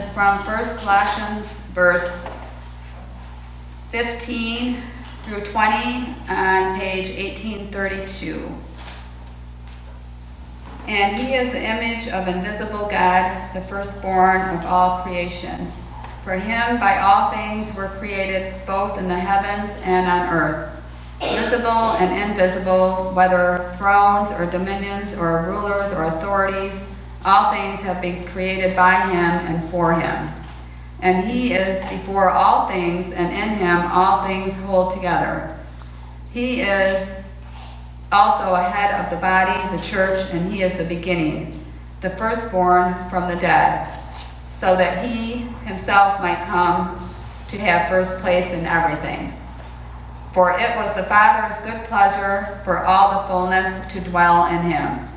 is from 1 Colossians verse 15 through 20 on page 1832. And he is the image of invisible God, the firstborn of all creation. For him by all things were created, both in the heavens and on earth, visible and invisible, whether thrones or dominions or rulers or authorities. All things have been created by him and for him. And he is before all things, and in him all things hold together. He is also a head of the body, the church, and he is the beginning, the firstborn from the dead, so that he himself might come to have first place in everything. For it was the Father's good pleasure for all the fullness to dwell in him,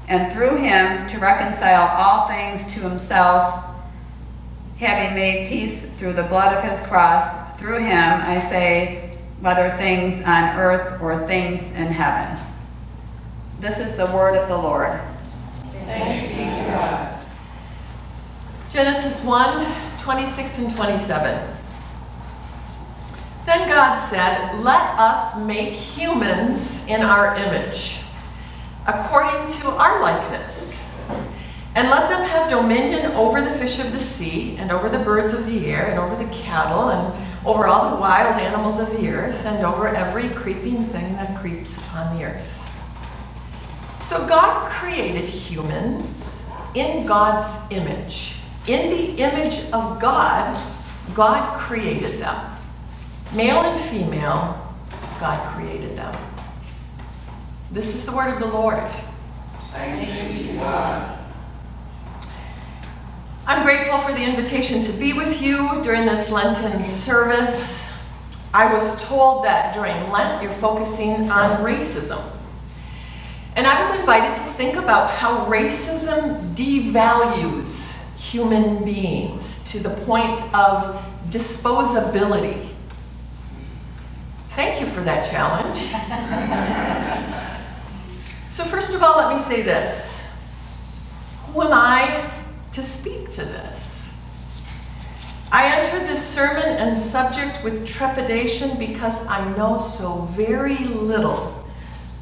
and through him to reconcile all things to himself, having made peace through the blood of his cross. Through him, I say, whether things on earth or things in heaven. This is the word of the Lord. Thanks be to God. Genesis 1:26 and 27. Then God said, "Let us make humans in our image, according to our likeness, and let them have dominion over the fish of the sea, and over the birds of the air, and over the cattle, and over all the wild animals of the earth, and over every creeping thing that creeps upon the earth." So God created humans in God's image. In the image of God, God created them. Male and female, God created them. This is the word of the Lord. Thanks be to God. I'm grateful for the invitation to be with you during this Lenten service. I was told that during Lent you're focusing on racism. And I was invited to think about how racism devalues human beings to the point of disposability. Thank you for that challenge. So first of all, let me say this. Who am I to speak to this? I entered this sermon and subject with trepidation because I know so very little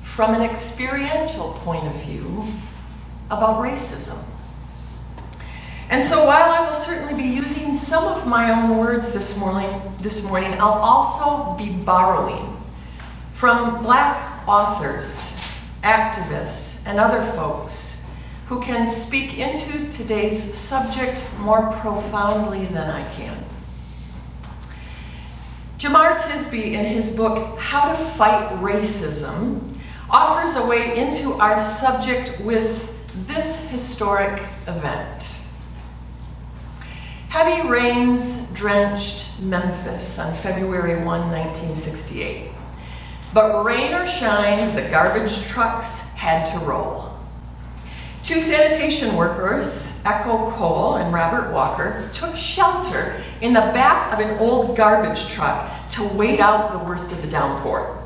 from an experiential point of view about racism. And so while I will certainly be using some of my own words this morning, I'll also be borrowing from Black authors, activists, and other folks who can speak into today's subject more profoundly than I can. Jamar Tisby, in his book, How to Fight Racism, offers a way into our subject with this historic event. Heavy rains drenched Memphis on February 1, 1968. But rain or shine, the garbage trucks had to roll. Two sanitation workers, Echo Cole and Robert Walker, took shelter in the back of an old garbage truck to wait out the worst of the downpour.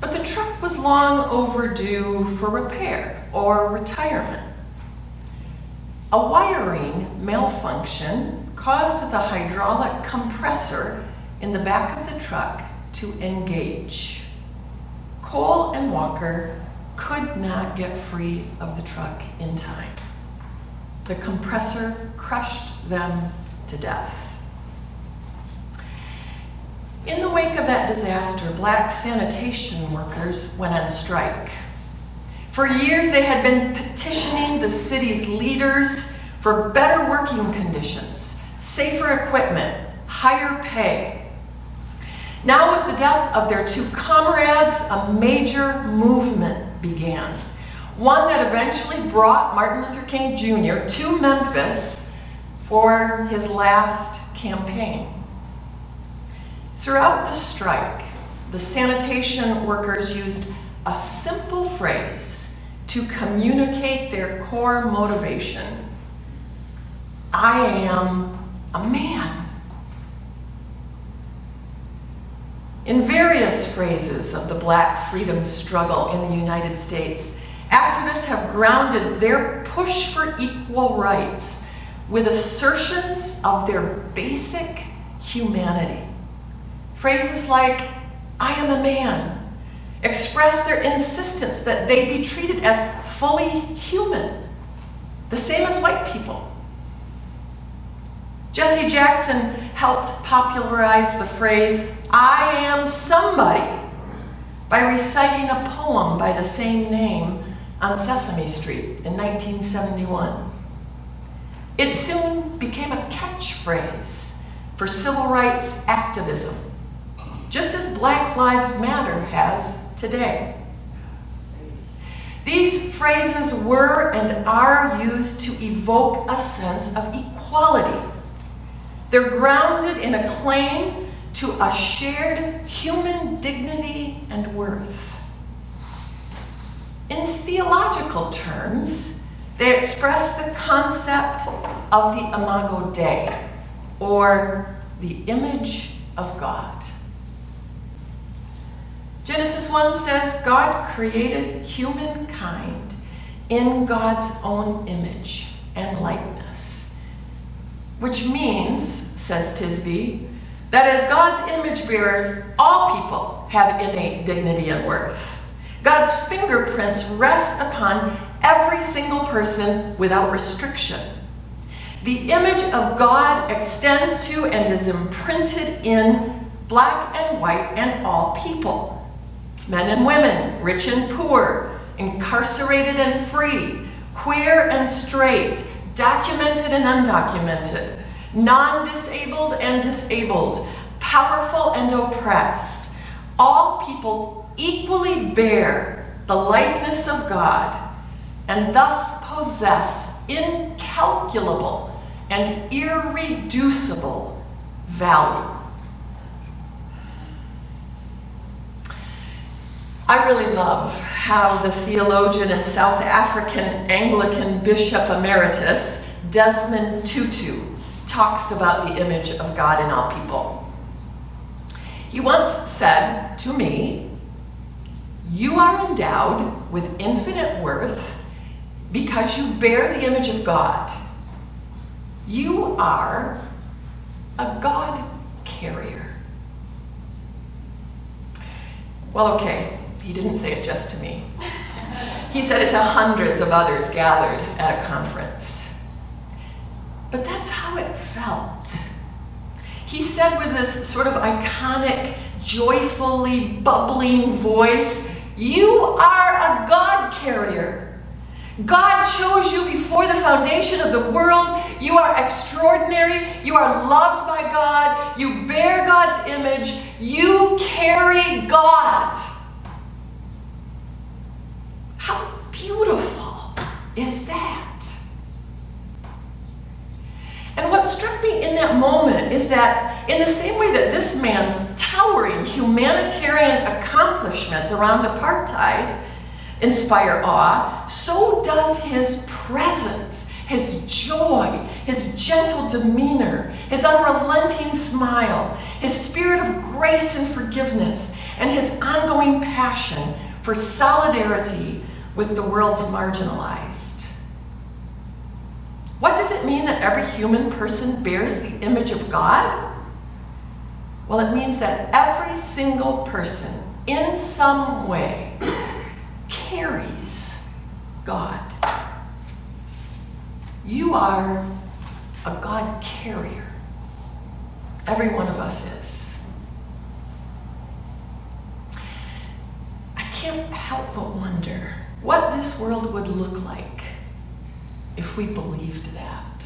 But the truck was long overdue for repair or retirement. A wiring malfunction caused the hydraulic compressor in the back of the truck to engage. Cole and Walker could not get free of the truck in time. The compressor crushed them to death. In the wake of that disaster, Black sanitation workers went on strike. For years, they had been petitioning the city's leaders for better working conditions, safer equipment, higher pay. Now, with the death of their two comrades, a major movement began. One that eventually brought Martin Luther King Jr. to Memphis for his last campaign. Throughout the strike, the sanitation workers used a simple phrase to communicate their core motivation. I am a man. In various phrases of the Black freedom struggle in the United States, activists have grounded their push for equal rights with assertions of their basic humanity. Phrases like, "I am a man," express their insistence that they be treated as fully human, the same as white people. Jesse Jackson helped popularize the phrase, "I am somebody," by reciting a poem by the same name on Sesame Street in 1971. It soon became a catchphrase for civil rights activism, just as Black Lives Matter has today. These phrases were and are used to evoke a sense of equality. They're grounded in a claim to a shared human dignity and worth. In theological terms, they express the concept of the Imago Dei, or the image of God. Genesis 1 says God created humankind in God's own image and likeness, which means, says Tisby, that as God's image bearers, all people have innate dignity and worth. God's fingerprints rest upon every single person without restriction. The image of God extends to and is imprinted in black and white and all people. Men and women, rich and poor, incarcerated and free, queer and straight, documented and undocumented, non-disabled and disabled, powerful and oppressed. All people equally bear the likeness of God and thus possess incalculable and irreducible value. I really love how the theologian and South African Anglican Bishop Emeritus, Desmond Tutu, talks about the image of God in all people. He once said to me, "You are endowed with infinite worth because you bear the image of God. You are a God carrier." Well, okay, he didn't say it just to me. He said it to hundreds of others gathered at a conference. But that's how it felt. He said with this sort of iconic, joyfully bubbling voice, "You are a God carrier. God chose you before the foundation of the world. You are extraordinary. You are loved by God. You bear God's image. You carry God." How beautiful is that? And what struck me in that moment is that in the same way that this man's towering humanitarian accomplishments around apartheid inspire awe, so does his presence, his joy, his gentle demeanor, his unrelenting smile, his spirit of grace and forgiveness, and his ongoing passion for solidarity with the world's marginalized. What does it mean that every human person bears the image of God? Well, it means that every single person, in some way, carries God. You are a God carrier. Every one of us is. I can't help but wonder what this world would look like if we believed that.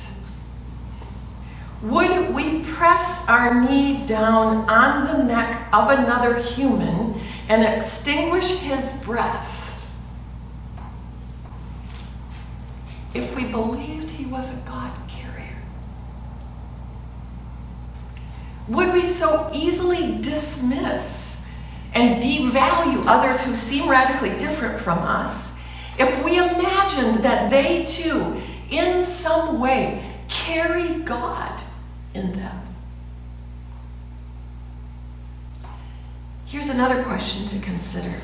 Would we press our knee down on the neck of another human and extinguish his breath if we believed he was a God carrier? Would we so easily dismiss and devalue others who seem radically different from us if we imagined that they too, in some way, carry God in them? Here's another question to consider.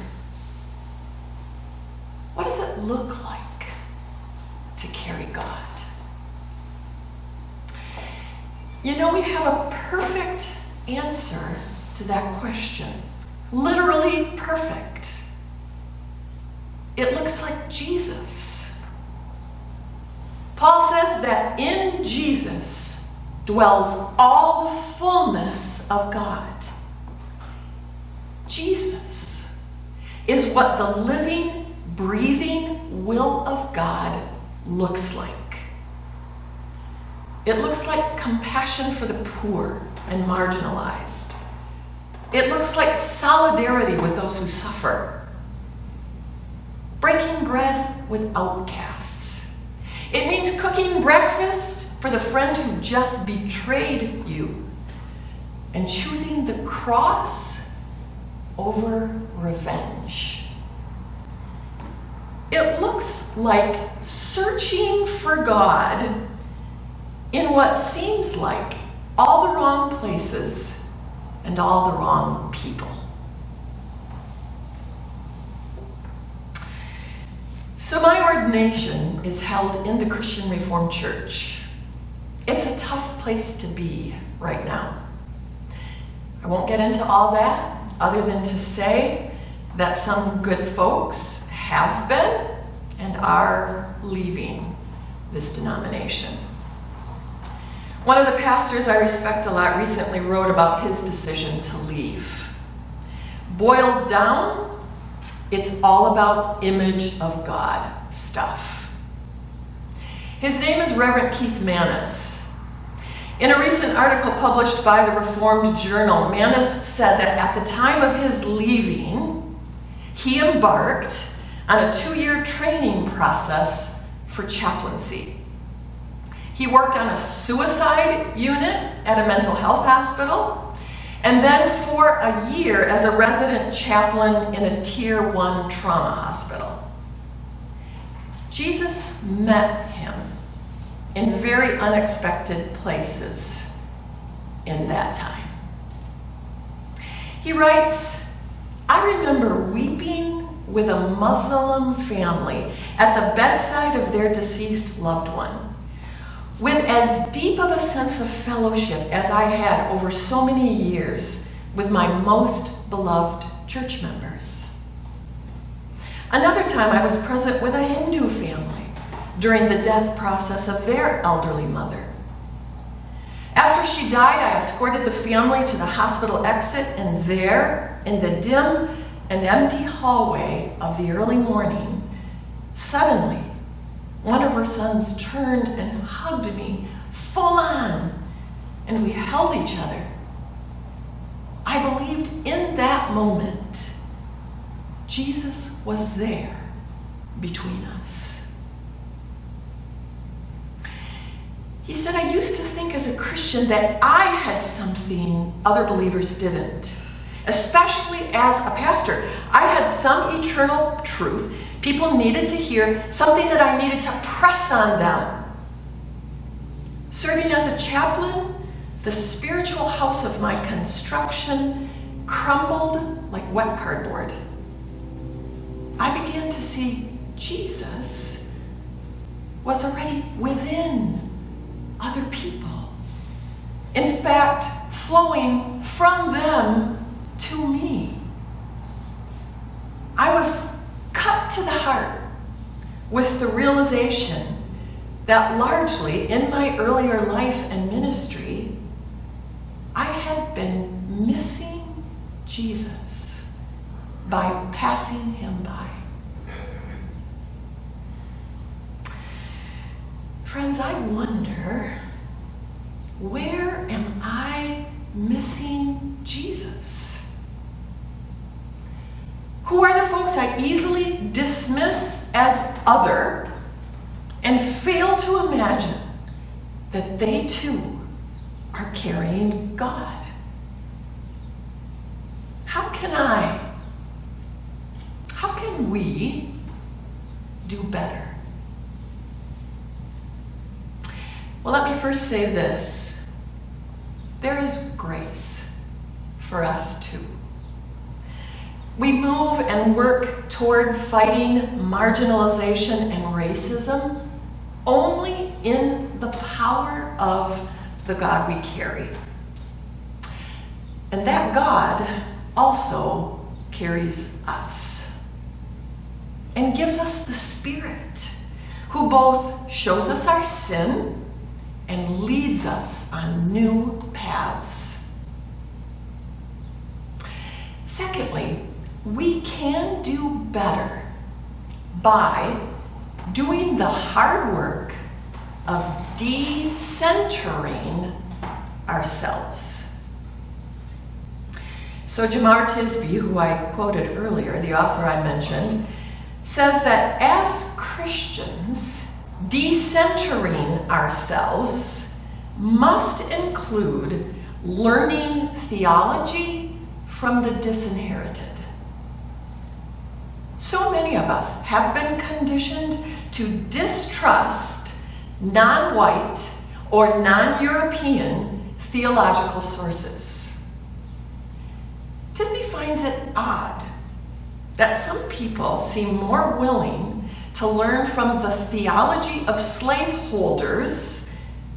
What does it look like to carry God? You know, we have a perfect answer to that question. Literally perfect. It looks like Jesus. Paul says that in Jesus dwells all the fullness of God. Jesus is what the living, breathing will of God looks like. It looks like compassion for the poor and marginalized. It looks like solidarity with those who suffer. Breaking bread with outcasts. It means cooking breakfast for the friend who just betrayed you and choosing the cross over revenge. It looks like searching for God in what seems like all the wrong places and all the wrong people. So my ordination is held in the Christian Reformed Church. It's a tough place to be right now. I won't get into all that other than to say that some good folks have been and are leaving this denomination. One of the pastors I respect a lot recently wrote about his decision to leave. Boiled down, it's all about image of God stuff. His name is Reverend Keith Maness. In a recent article published by the Reformed Journal, Maness said that at the time of his leaving, he embarked on a 2-year training process for chaplaincy. He worked on a suicide unit at a mental health hospital, and then for a year as a resident chaplain in a Tier 1 trauma hospital. Jesus met him in very unexpected places in that time. He writes, "I remember weeping with a Muslim family at the bedside of their deceased loved one, with as deep of a sense of fellowship as I had over so many years with my most beloved church members. Another time I was present with a Hindu family during the death process of their elderly mother. After she died, I escorted the family to the hospital exit, and there, in the dim and empty hallway of the early morning, suddenly, one of her sons turned and hugged me full on, and we held each other. I believed in that moment Jesus was there between us." He said, "I used to think as a Christian that I had something other believers didn't. Especially as a pastor. I had some eternal truth people needed to hear, something that I needed to press on them. Serving as a chaplain, the spiritual house of my construction crumbled like wet cardboard. I began to see Jesus was already within other people. In fact, flowing from them to me. I was cut to the heart with the realization that largely in my earlier life and ministry, I had been missing Jesus by passing him by." Friends, I wonder, where am I missing Jesus? Who are the folks I easily dismiss as other and fail to imagine that they too are carrying God? How can we do better? Well, let me first say this. There is grace for us too. We move and work toward fighting marginalization and racism only in the power of the God we carry. And that God also carries us and gives us the Spirit, who both shows us our sin and leads us on new paths. Secondly, we can do better by doing the hard work of decentering ourselves. So Jamar Tisby, who I quoted earlier, the author I mentioned, says that as Christians, decentering ourselves must include learning theology from the disinherited. So many of us have been conditioned to distrust non-white or non-European theological sources. Tisby finds it odd that some people seem more willing to learn from the theology of slaveholders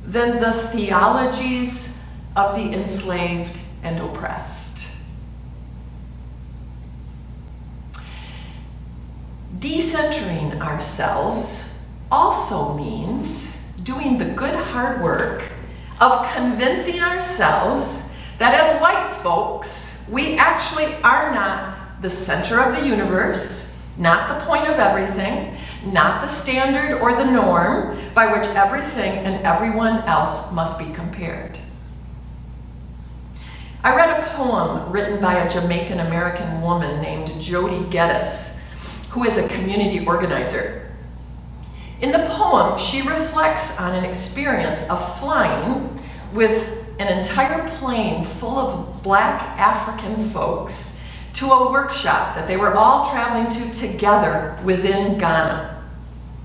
than the theologies of the enslaved and oppressed. Decentering ourselves also means doing the good hard work of convincing ourselves that as white folks, we actually are not the center of the universe, not the point of everything, not the standard or the norm by which everything and everyone else must be compared. I read a poem written by a Jamaican-American woman named Jody Geddes, who is a community organizer. In the poem, she reflects on an experience of flying with an entire plane full of Black African folks to a workshop that they were all traveling to together within Ghana.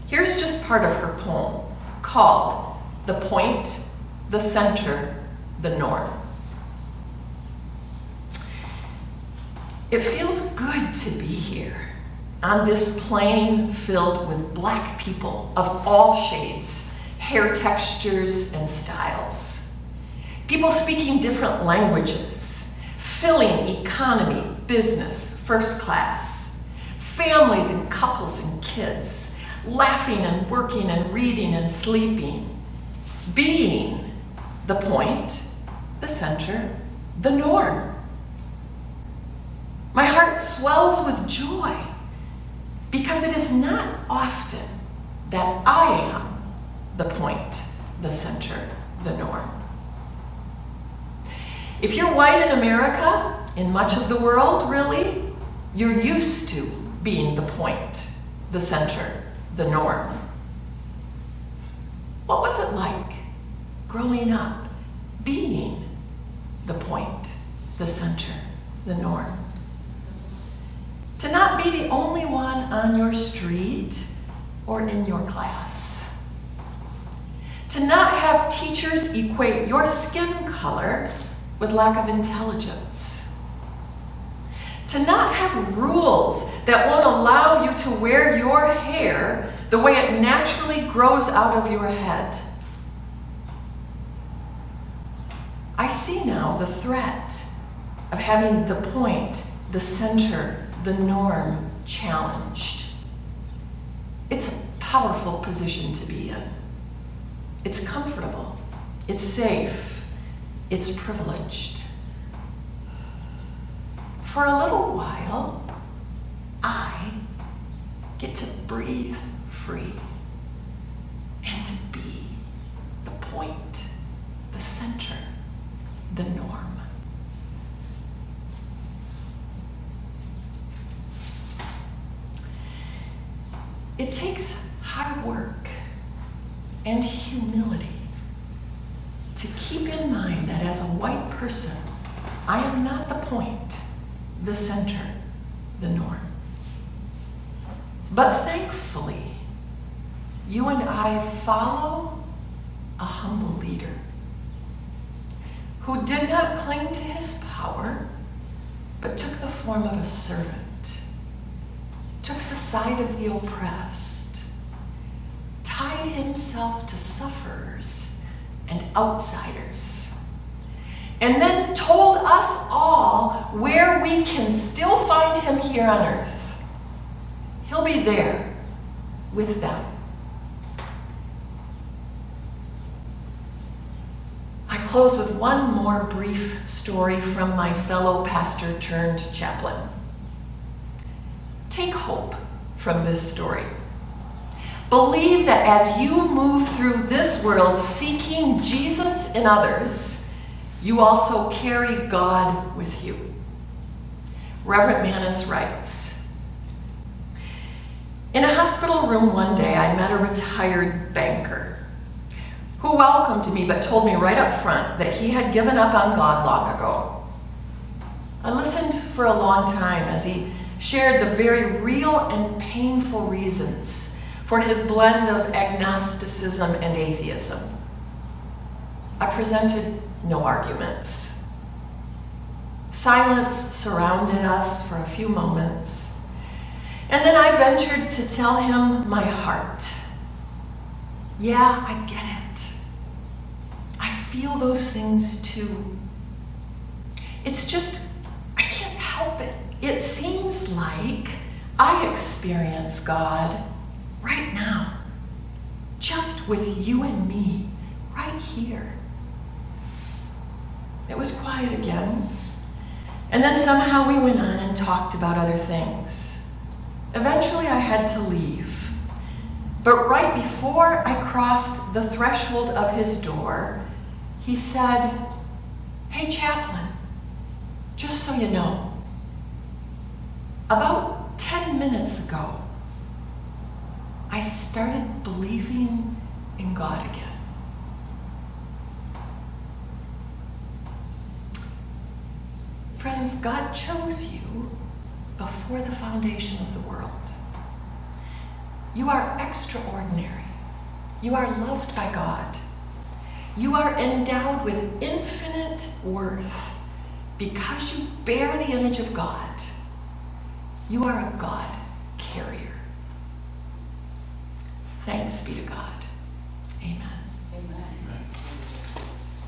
Here's just part of her poem called "The Point, the Center, the Norm." It feels good to be here on this plane filled with Black people of all shades, hair textures and styles. People speaking different languages, filling economy, business, first class, families and couples and kids, laughing and working and reading and sleeping, being the point, the center, the norm. My heart swells with joy because it is not often that I am the point, the center, the norm. If you're white in America, in much of the world, really, you're used to being the point, the center, the norm. What was it like growing up being the point, the center, the norm? To not be the only one on your street or in your class. To not have teachers equate your skin color with lack of intelligence. To not have rules that won't allow you to wear your hair the way it naturally grows out of your head. I see now the threat of having the point, the center, the norm challenged. It's a powerful position to be in. It's comfortable, it's safe, it's privileged. For a little while, I get to breathe free and to be the point, the center, the norm. It takes hard work and humility to keep in mind that as a white person, I am not the point, the center, the norm. But thankfully, you and I follow a humble leader who did not cling to his power, but took the form of a servant, took the side of the oppressed, tied himself to sufferers, and outsiders. And then told us all where we can still find him here on earth. He'll be there with them. I close with one more brief story from my fellow pastor turned chaplain. Take hope from this story. Believe that as you move through this world seeking Jesus in others, you also carry God with you. Reverend Manus writes, in a hospital room one day, I met a retired banker who welcomed me but told me right up front that he had given up on God long ago. I listened for a long time as he shared the very real and painful reasons for his blend of agnosticism and atheism. I presented no arguments. Silence surrounded us for a few moments, and then I ventured to tell him my heart. Yeah, I get it. I feel those things too. It's just, I can't help it. It seems like I experience God right now, just with you and me, right here. It was quiet again, and then somehow we went on and talked about other things. Eventually I had to leave, but right before I crossed the threshold of his door, he said, "Hey, chaplain, just so you know, about 10 minutes ago, I started believing in God again." Friends, God chose you before the foundation of the world. You are extraordinary. You are loved by God. You are endowed with infinite worth because you bear the image of God. You are a God carrier. Thanks be to God. Amen. Amen. Amen.